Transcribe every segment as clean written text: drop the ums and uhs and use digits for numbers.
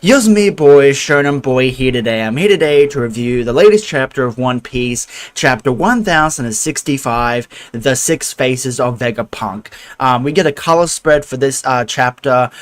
Yo's me boy, Shonen Boy here today. I'm here today to review the latest chapter of One Piece, chapter 1065, The Six Faces of Vegapunk. We get a color spread for this chapter,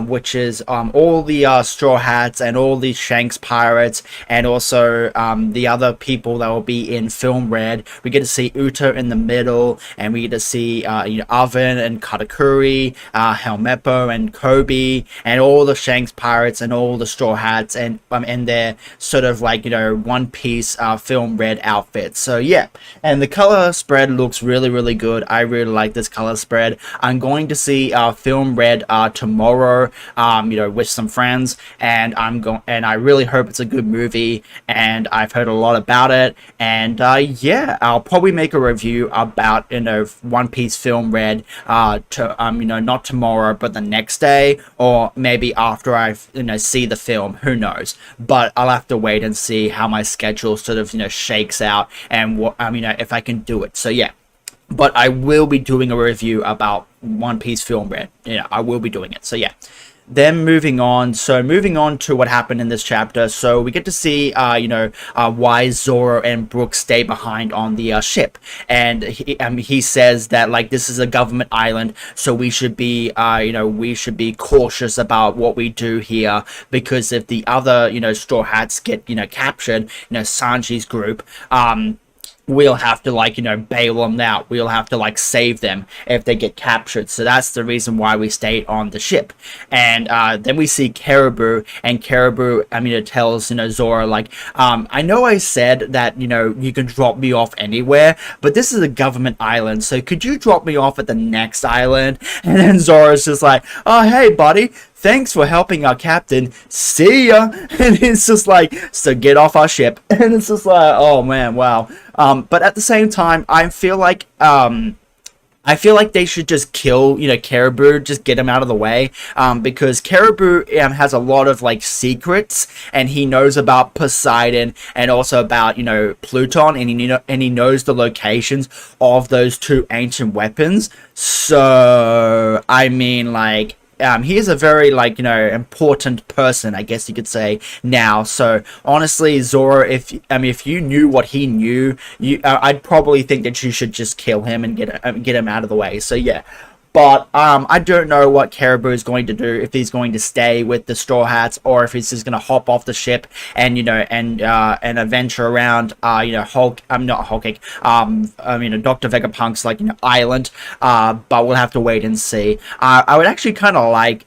which is all the Straw Hats and all the Shanks pirates, and also the other people that will be in Film Red. We get to see Uta in the middle, and we get to see Oven and Katakuri, Helmeppo and Kobe, and all the Shanks pirates and all the Straw Hats and in their sort of like One Piece Film Red outfits. So yeah, and the color spread looks really good. I really like this color spread. I'm going to see Film Red tomorrow, with some friends, and I really hope it's a good movie, and I've heard a lot about it, and yeah, I'll probably make a review about One Piece Film Red not tomorrow but the next day, or maybe after I see the film, who knows, but I'll have to wait and see how my schedule sort of shakes out, and what if I can do it. So yeah, but I will be doing a review about One Piece Film Red. I will be doing it. So yeah. Then moving on to what happened in this chapter. So we get to see, why Zoro and Brook stay behind on the ship, and he says that this is a government island, so we should be, cautious about what we do here, because if the other, Straw Hats get, captured, Sanji's group, we'll have to bail them out. We'll have to save them if they get captured. So that's the reason why we stayed on the ship. And then we see Caribou, and Caribou it tells Zoro I know I said that you can drop me off anywhere, but this is a government island, so could you drop me off at the next island? And then Zoro's just like, oh hey buddy, thanks for helping our captain. See ya. And it's just so get off our ship. And it's just oh man, wow. But at the same time, I feel like they should just kill, Caribou, just get him out of the way, because Caribou has a lot of secrets, and he knows about Poseidon and also about Pluton, and he knows the locations of those two ancient weapons. So he is a very important person, I guess you could say now. So honestly, Zoro, if you knew what he knew, I'd probably think that you should just kill him and get him out of the way. So yeah. But I don't know what Caribou is going to do, if he's going to stay with the Straw Hats, or if he's just going to hop off the ship and and adventure around Dr. Vegapunk's island. But we'll have to wait and see. I would actually kind of like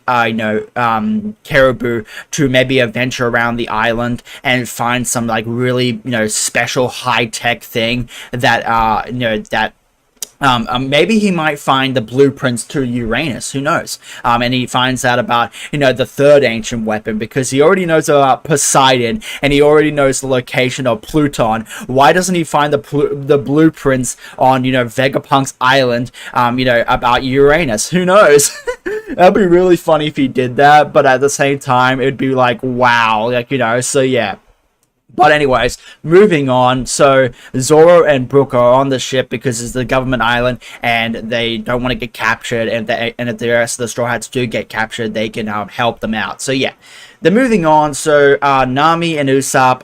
Caribou to maybe adventure around the island and find some really special high tech thing that maybe he might find the blueprints to Uranus, who knows? And he finds out about, the third ancient weapon, because he already knows about Poseidon, and he already knows the location of Pluton. Why doesn't he find the blueprints on, Vegapunk's island, about Uranus? Who knows? That'd be really funny if he did that, but at the same time, it'd be wow, so yeah. But anyways, moving on. So Zoro and Brook are on the ship because it's the government island, and they don't want to get captured. And if the rest of the Straw Hats do get captured, they can help them out. So yeah. Then moving on, so Nami and Usopp,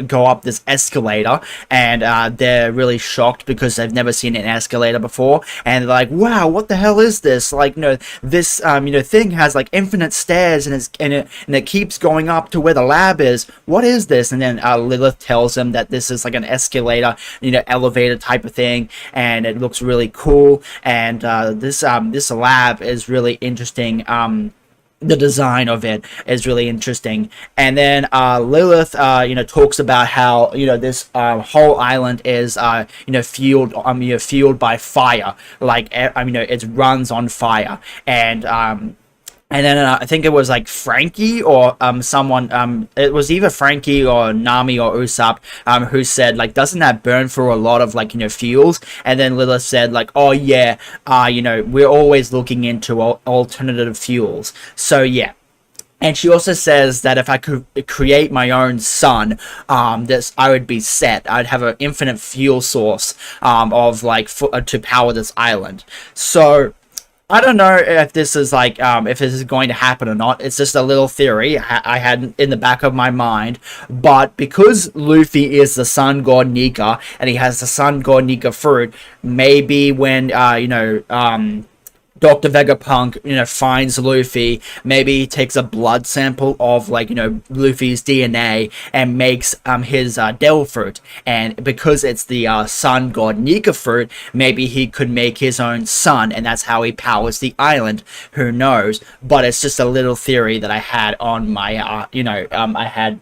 go up this escalator, and they're really shocked because they've never seen an escalator before, and they're like, "Wow, what the hell is this? This thing has infinite stairs, and it keeps going up to where the lab is. What is this?" And then Lilith tells them that this is an escalator, elevator type of thing, and it looks really cool. And this lab is really interesting. The design of it is really interesting. And then Lilith talks about how this whole island is fueled by fire, it runs on fire. And then I think it was Frankie or someone, it was either Frankie or Nami or Usopp, who said doesn't that burn for a lot of fuels? And then Lilith said oh yeah, we're always looking into alternative fuels. So yeah. And she also says that if I could create my own sun, I would be set. I'd have an infinite fuel source to power this island. So I don't know if this is like if this is going to happen or not. It's just a little theory I had in the back of my mind. But because Luffy is the sun god Nika and he has the sun god Nika fruit, maybe when Dr. Vegapunk, finds Luffy. Maybe he takes a blood sample of, like, Luffy's DNA and makes his Devil Fruit. And because it's the sun god Nika fruit, maybe he could make his own sun, and that's how he powers the island. Who knows? But it's just a little theory that I had on my, I had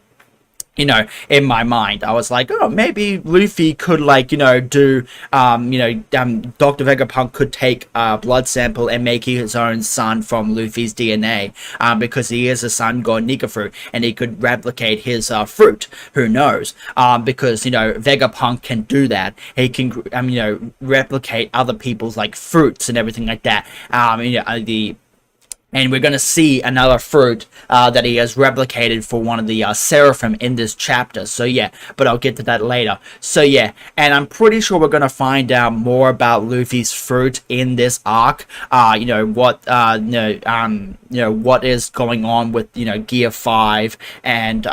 in my mind. I was like, oh, maybe Luffy could, like, do, Dr. Vegapunk could take a blood sample and make his own sun from Luffy's DNA, because he is a sun god Nika fruit, and he could replicate his fruit. Who knows? Because, Vegapunk can do that. He can, replicate other people's, like, fruits and everything like that. And we're going to see another fruit that he has replicated for one of the Seraphim in this chapter. So yeah, but I'll get to that later. So yeah, and I'm pretty sure we're going to find out more about Luffy's fruit in this arc. What is going on with, Gear 5, and,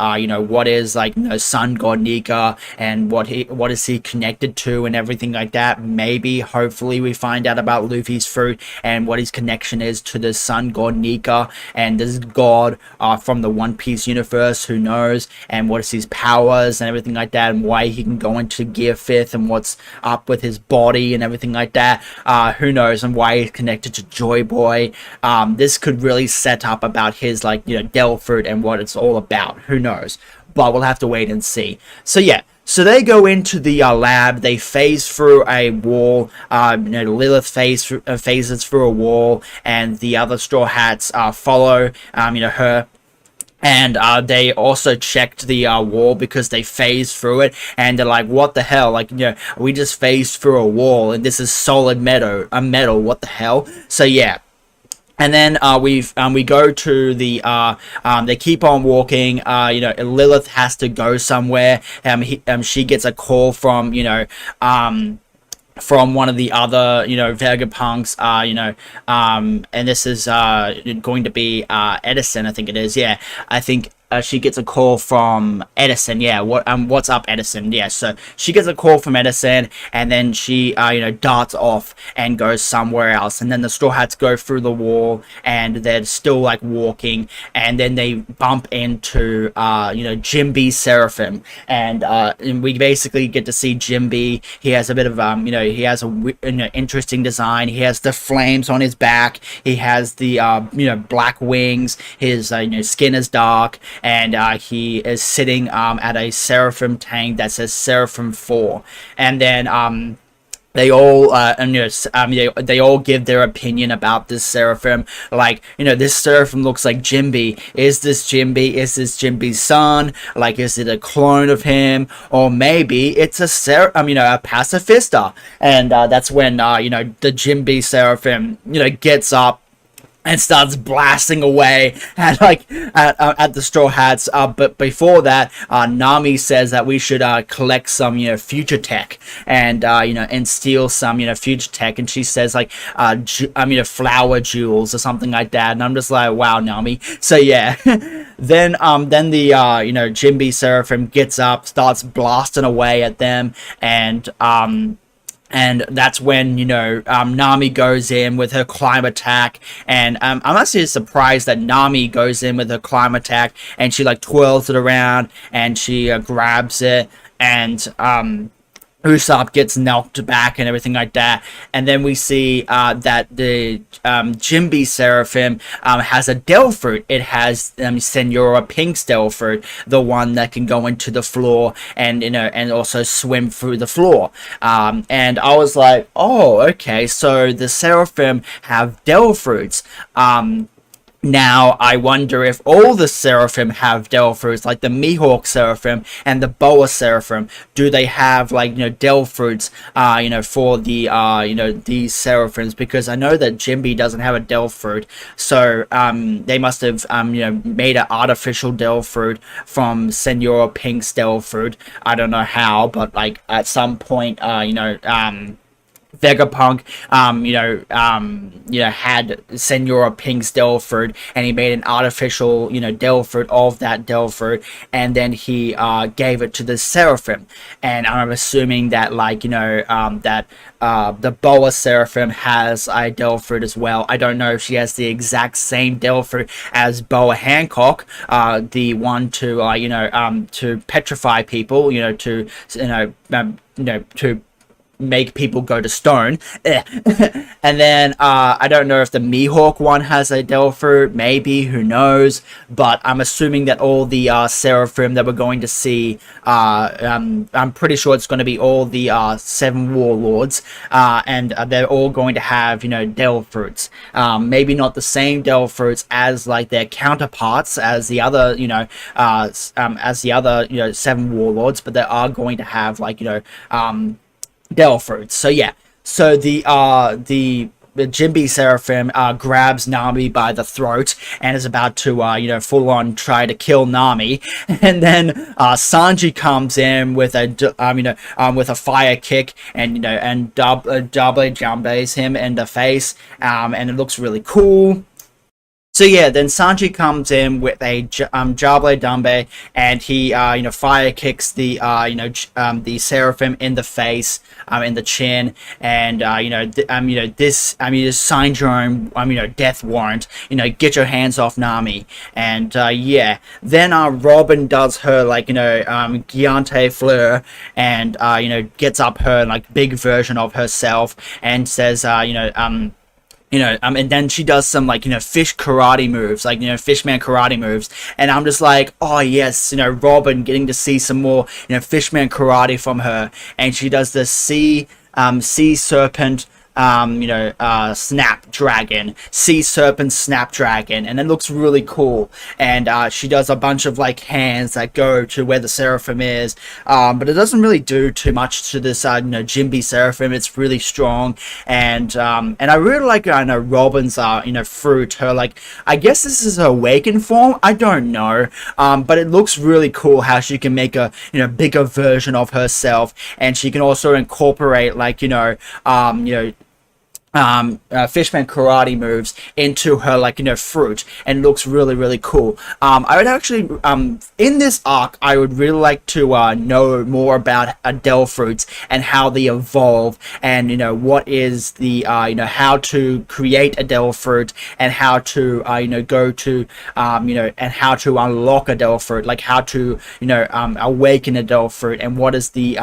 what is, like, Sun God Nika, and what is he connected to, and everything like that. Maybe, hopefully, we find out about Luffy's fruit and what his connection is to the Sun God Nika, and this god from the One Piece universe. Who knows? And what is his powers and everything like that, and why he can go into Gear 5th, and what's up with his body and everything like that. Who knows? And why he's connected to Joy Boy. This could really set up about his, like, Devil Fruit and what it's all about. Who knows? But we'll have to wait and see. So yeah. So they go into the lab. They phase through a wall. Lilith phases through a wall, and the other Straw Hats follow. Her. And they also checked the wall because they phased through it, and they're like, "What the hell? Like, we just phased through a wall, and this is solid metal. What the hell?" So yeah. And then we go to the they keep on walking. Lilith has to go somewhere. She gets a call from from one of the other Vegapunks, and this is going to be Edison, I think it is. Yeah, I think she gets a call from Edison. Yeah, what's up, Edison? Yeah, so she gets a call from Edison, and then she darts off and goes somewhere else. And then the Straw Hats go through the wall, and they're still, like, walking, and then they bump into Jimby Seraphim, and we basically get to see Jimby. He has a bit of he has a interesting design. He has the flames on his back. He has the black wings. His skin is dark. And he is sitting at a Seraphim tank that says Seraphim 4. And then they all they all give their opinion about this Seraphim. Like, this Seraphim looks like Jimby. Is this Jimby? Is this Jimby's son? Like, is it a clone of him? Or maybe it's a pacifista. And that's when the Jimby Seraphim gets up and starts blasting away at the Straw Hats. But before that, Nami says that we should collect some future tech, and and steal some future tech. And she says, like, flower jewels or something like that. And I'm just like, wow, Nami. So yeah. Then the Jimby Seraphim gets up, starts blasting away at them, and that's when, Nami goes in with her climb attack. And I'm actually surprised that Nami goes in with her climb attack, and she, like, twirls it around, and she grabs it, and Usopp gets knocked back and everything like that. And then we see that the Jimby Seraphim has a Devil Fruit. It has Senora Pink's Devil Fruit, the one that can go into the floor and and also swim through the floor. And I was like, oh, okay, so the Seraphim have Devil Fruits. Now, I wonder if all the Seraphim have Devil Fruits, like the Mihawk Seraphim and the Boa Seraphim. Do they have, like, Devil Fruits, for the, these Seraphims? Because I know that Jimby doesn't have a Devil Fruit, so, they must have, made an artificial Devil Fruit from Senora Pink's Devil Fruit. I don't know how, but, like, at some point, Vegapunk, had Senora Pink's Delphoid, and he made an artificial, Delphoid of that Delphoid, and then he gave it to the Seraphim. And I'm assuming that, the Boa Seraphim has a Delphoid as well. I don't know if she has the exact same Delphoid as Boa Hancock, the one to petrify people, to make people go to stone. And then I don't know if the Mihawk one has a Delphoid, maybe, who knows, but I'm assuming that all the Seraphim that we're going to see, I'm pretty sure it's going to be all the 7 warlords, and they're all going to have, Delphoids. Maybe not the same Delphoids as like their counterparts as the other, 7 warlords, but they are going to have Delphoids. So yeah, so the Jinbe Seraphim grabs Nami by the throat and is about to full on try to kill Nami, and then Sanji comes in with a fire kick and double jambes him in the face, and it looks really cool. So yeah, then Sanji comes in with a Jable Dumbe, and he fire kicks the the Seraphim in the face, in the chin, and sign your own death warrant. Get your hands off Nami, and yeah. Then Robin does her Giante Fleur, and gets up her big version of herself, and says and then she does some fish karate moves, fishman karate moves, and I'm just like, oh yes, Robin getting to see some more fishman karate from her, and she does the sea serpent sea serpent snapdragon, and it looks really cool. And she does a bunch of hands that go to where the Seraphim is, but it doesn't really do too much to this Jinbe Seraphim. It's really strong, and I really like Robin's fruit, her I guess this is her awakened form, I don't know, but it looks really cool how she can make a bigger version of herself, and she can also incorporate fishman karate moves into her fruit, and it looks really, really cool. I would actually in this arc I would really like to know more about Delphoids and how they evolve, and what is the how to create a Delphoid, and how to go to and how to unlock a Delphoid, how to awaken a Delphoid, and what is the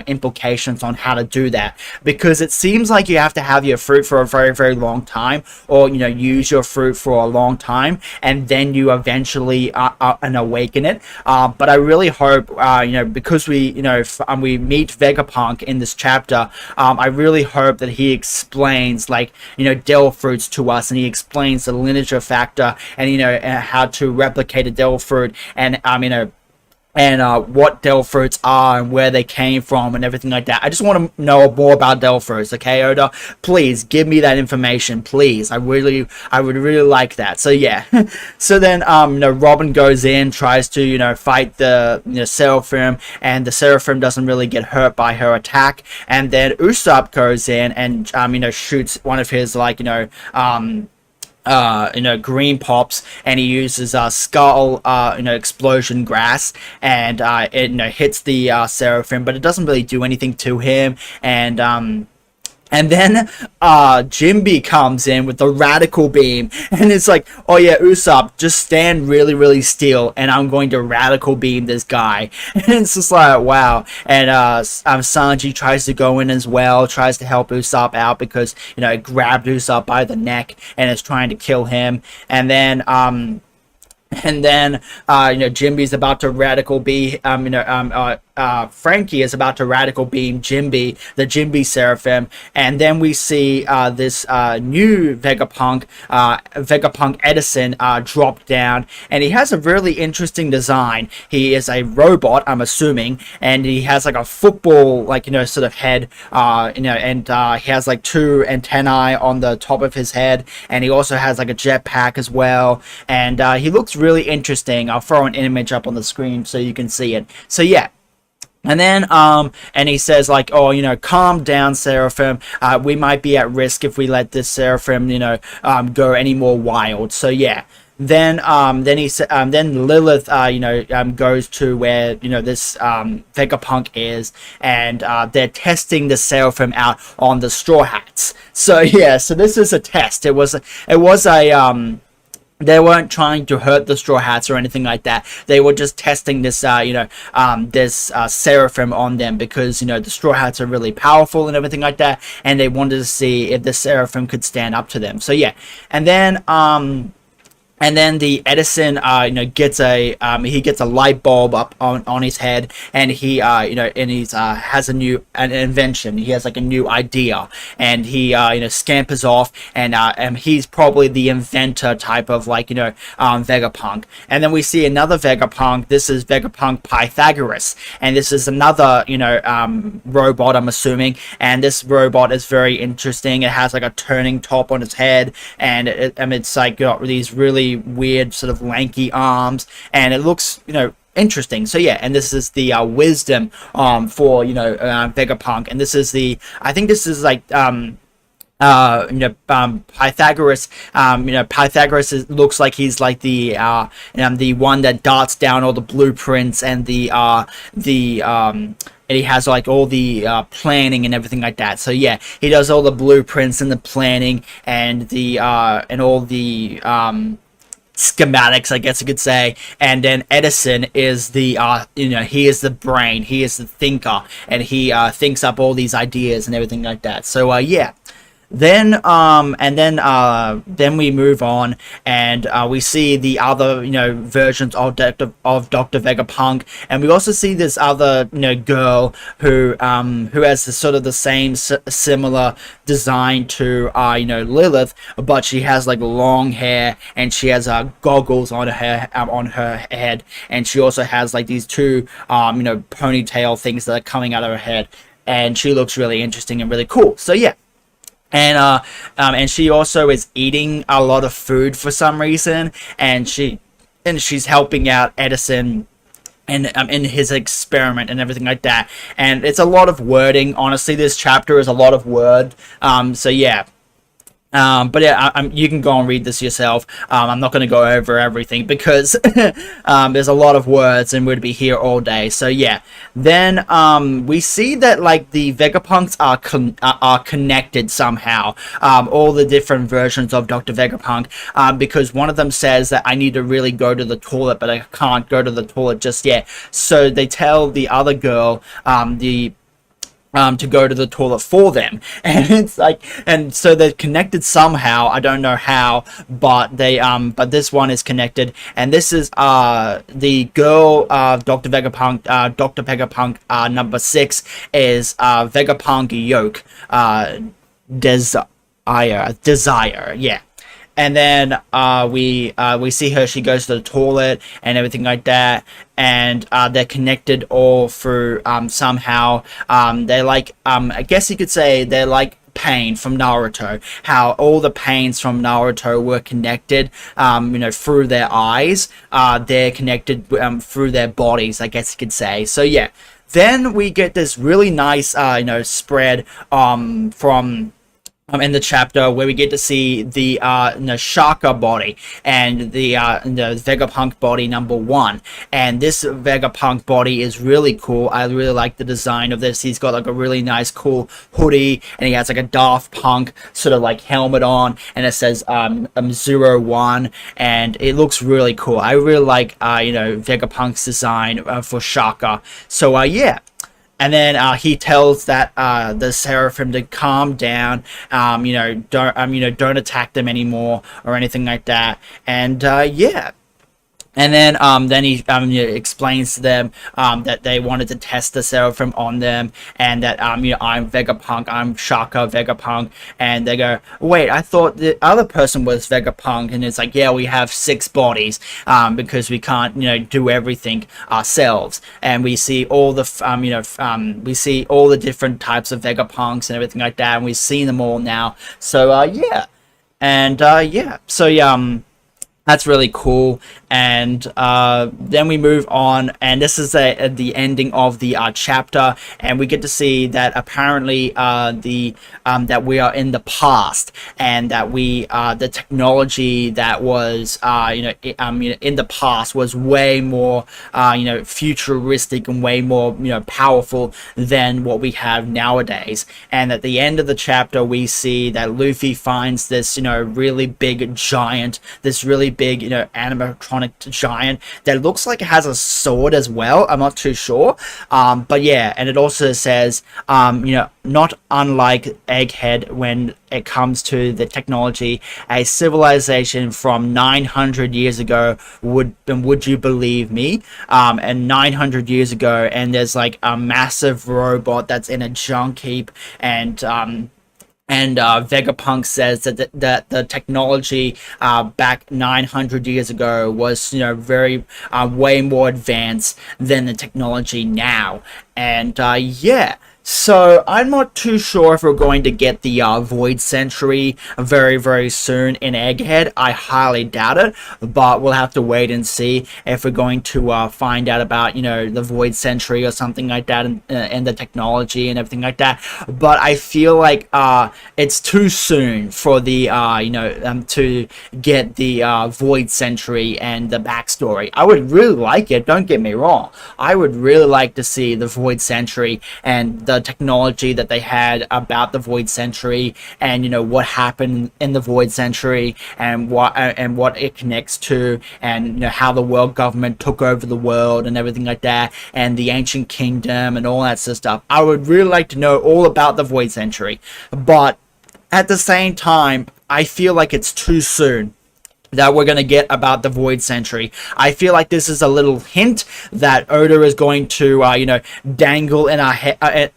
implications on how to do that, because it seems like you have to have your fruit for a very, very long time, or use your fruit for a long time, and then you eventually awaken it. But I really hope because we meet Vegapunk in this chapter, I really hope that he explains Delphoids to us, and he explains the lineage factor, and how to replicate a Delphoid, and what Delphoids are and where they came from and everything like that. I just want to know more about Delphoids, okay, Oda? Please give me that information, please. I would really like that. So yeah. So then Robin goes in, tries to fight the Seraphim, and the Seraphim doesn't really get hurt by her attack. And then Usopp goes in and shoots one of his green pops, and he uses skull explosion grass, and it hits the Seraphim, but it doesn't really do anything to him. And then Jinbe comes in with the radical beam, and it's like, oh yeah, Usopp, just stand really, really still, and I'm going to radical beam this guy. And it's just like, wow. And Sanji tries to go in as well, tries to help Usopp out, because it grabbed Usopp by the neck and is trying to kill him. And then Jinbe's about to radical beam, Frankie is about to radical beam Jinbe, the Jinbe Seraphim, and then we see this new Vegapunk Edison drop down, and he has a really interesting design. He is a robot, I'm assuming, and he has a football sort of head, and he has 2 antennae on the top of his head, and he also has a jetpack as well, and he looks really interesting. I'll throw an image up on the screen so you can see it. So yeah. And he says like, oh, calm down, Seraphim. We might be at risk if we let this Seraphim, go any more wild. So yeah. Then Lilith, goes to where this Vegapunk is, and they're testing the Seraphim out on the Straw Hats. So yeah, so this is a test. It was a they weren't trying to hurt the Straw Hats or anything like that. They were just testing this, Seraphim on them because, the Straw Hats are really powerful and everything like that, and they wanted to see if the Seraphim could stand up to them. So yeah, and then the Edison, gets he gets a light bulb up on his head, and he, has an invention. He has like a new idea, and he, scampers off, and he's probably the inventor type of Vegapunk. And then we see another Vegapunk. This is Vegapunk Pythagoras, and this is another, robot, I'm assuming. And this robot is very interesting. It has like a turning top on its head, and it's like got these really weird sort of lanky arms, and it looks interesting. So yeah, and this is the wisdom for Vegapunk, and this is I think this is like Pythagoras. Pythagoras looks like he's like the one that darts down all the blueprints and and he has like all the planning and everything like that. So yeah, he does all the blueprints and the planning and all the schematics, I guess you could say. And then Edison is the he is the brain, he is the thinker, and he thinks up all these ideas and everything like that. So yeah. Then we move on, and we see the other versions of Dr. Vegapunk, and we also see this other girl who has the same similar design to Lilith, but she has like long hair, and she has goggles on her head, and she also has like these two ponytail things that are coming out of her head, and she looks really interesting and really cool. So yeah. And she also is eating a lot of food for some reason, and she's helping out Edison and in his experiment and everything like that. And it's a lot of wording. Honestly, this chapter is a lot of word. So yeah. But yeah, you can go and read this yourself. I'm not going to go over everything because there's a lot of words and we'd be here all day. So yeah, then we see that like the Vegapunks are connected somehow. All the different versions of Dr. Vegapunk, because one of them says that I need to really go to the toilet, but I can't go to the toilet just yet. So they tell the other girl, to go to the toilet for them, and it's like, and so they're connected somehow. I don't know how, but but this one is connected, and this is the girl Dr. Vegapunk, Dr. Vegapunk number 6 is Vegapunk Yoke, desire, yeah. And then we see her. She goes to the toilet and everything like that, and they're connected all through somehow. They're like I guess you could say they're like Pain from Naruto. How all the pains from Naruto were connected, through their eyes. They're connected through their bodies, I guess you could say. So yeah. Then we get this really nice spread from. In the chapter where we get to see the Shaka body and the Vegapunk body number 1, and this Vegapunk body is really cool. I really like the design of this. He's got like a really nice cool hoodie, and he has like a Daft Punk sort of like helmet on, and it says 01, and it looks really cool. I really like Vegapunk's design for Shaka. So yeah. And then he tells that the Seraphim to calm down, don't attack them anymore or anything like that. And yeah. And then he explains to them that they wanted to test the Seraphim on them, and that I'm Vegapunk, I'm Shaka Vegapunk, and they go, wait, I thought the other person was Vegapunk, and it's like, yeah, we have 6 bodies because we can't do everything ourselves, and we see all the we see all the different types of Vegapunks and everything like that, and we've seen them all now. So yeah, and yeah, so That's really cool. And then we move on, and this is the ending of the chapter, and we get to see that apparently the that we are in the past, and that the technology that was in the past was way more futuristic and way more powerful than what we have nowadays. And at the end of the chapter, we see that Luffy finds this really big giant, this really big animatronic giant that looks like it has a sword as well. I'm not too sure, but yeah. And it also says not unlike Egghead when it comes to the technology, a civilization from 900 years ago would you believe me? And 900 years ago, and there's like a massive robot that's in a junk heap, and Vegapunk says that the technology back 900 years ago was very way more advanced than the technology now. And yeah. So I'm not too sure if we're going to get the Void Century very, very soon in Egghead. I highly doubt it, but we'll have to wait and see if we're going to find out about the Void Century or something like that, and the technology and everything like that. But I feel like it's too soon for the to get the Void Century and the backstory. I would really like it. Don't get me wrong. I would really like to see the Void Century and the technology that they had about the Void Century, and what happened in the Void Century, and what it connects to, and how the world government took over the world and everything like that, and the ancient kingdom and all that sort of stuff. I would really like to know all about the Void Century, but at the same time, I feel like it's too soon that we're going to get about the Void Century. I feel like this is a little hint that Oda is going to, dangle in our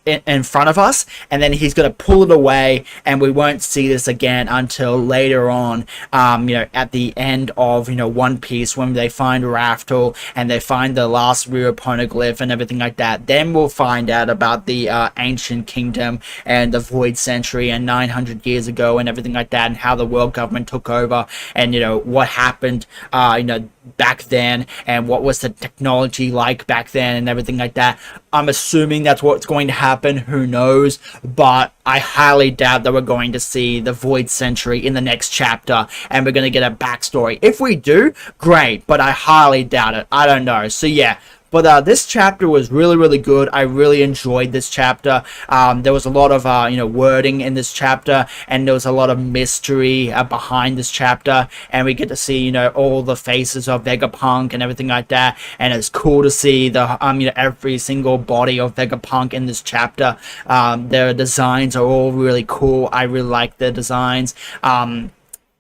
in front of us, and then he's going to pull it away, and we won't see this again until later on, at the end of, One Piece, when they find Raftel and they find the last real poneglyph and everything like that. Then we'll find out about the ancient kingdom and the Void Century and 900 years ago and everything like that, and how the world government took over, and, what happened, back then, and what was the technology like back then and everything like that. I'm assuming that's what's going to happen. Who knows? But I highly doubt that we're going to see the Void Century in the next chapter, and we're going to get a backstory. If we do, great, but I highly doubt it. I don't know. So yeah. But this chapter was really, really good. I really enjoyed this chapter. There was a lot of, wording in this chapter, and there was a lot of mystery behind this chapter. And we get to see, all the faces of Vegapunk and everything like that. And it's cool to see the, every single body of Vegapunk in this chapter. Their designs are all really cool. I really like their designs.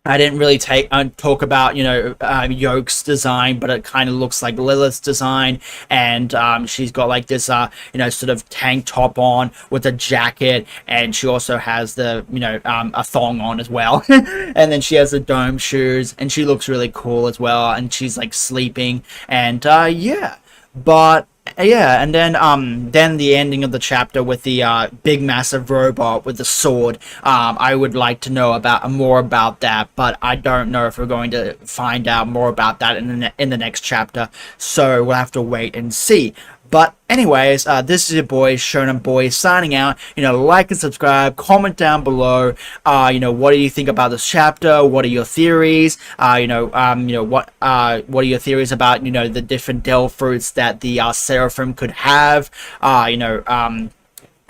I didn't really talk about Yoke's design, but it kind of looks like Lilith's design, and she's got like this sort of tank top on with a jacket, and she also has the a thong on as well, and then she has the dome shoes, and she looks really cool as well, and she's like sleeping, and yeah. But yeah, and then the ending of the chapter with the big massive robot with the sword. I would like to know more about that, but I don't know if we're going to find out more about that in the next chapter. So we'll have to wait and see. But anyways, this is your boy, Shonen Boy, signing out. Like and subscribe, comment down below. What do you think about this chapter? What are your theories? What are your theories about, the different Del fruits that the Seraphim could have?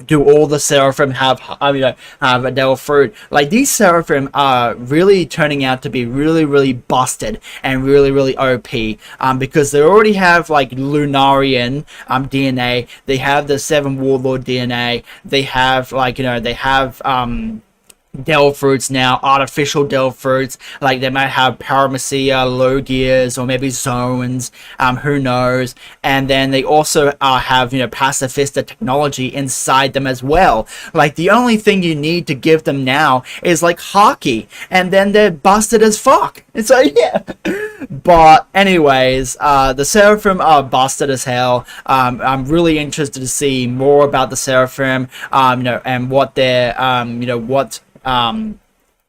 Do all the Seraphim have a Del fruit? Like, these Seraphim are really turning out to be really, really busted and really, really OP, because they already have like Lunarian DNA. They have the Seven Warlord DNA. They have Del fruits now, artificial Del fruits, like they might have Paramecia, Logias, or maybe Zones, who knows. And then they also have Pacifista technology inside them as well. Like, the only thing you need to give them now is like Haki, and then they're busted as fuck. And so yeah. But anyways, the Seraphim are busted as hell. I'm really interested to see more about the Seraphim, and what they're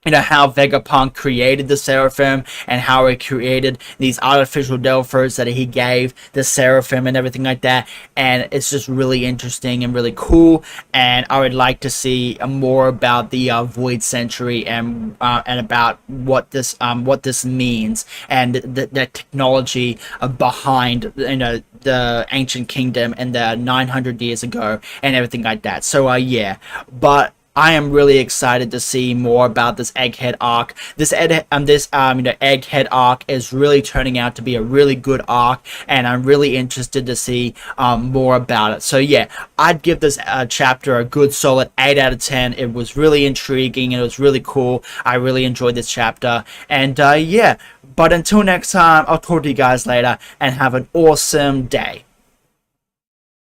how Vegapunk created the Seraphim and how he created these artificial Delphers that he gave the Seraphim and everything like that. And it's just really interesting and really cool. And I would like to see more about the Void Century and about what this means and the technology behind the ancient kingdom and the 900 years ago and everything like that. So yeah, but I am really excited to see more about this Egghead arc. This Egghead arc is really turning out to be a really good arc, and I'm really interested to see more about it. So yeah, I'd give this chapter a good solid 8 out of 10. It was really intriguing, and it was really cool. I really enjoyed this chapter, and yeah. But until next time, I'll talk to you guys later, and have an awesome day.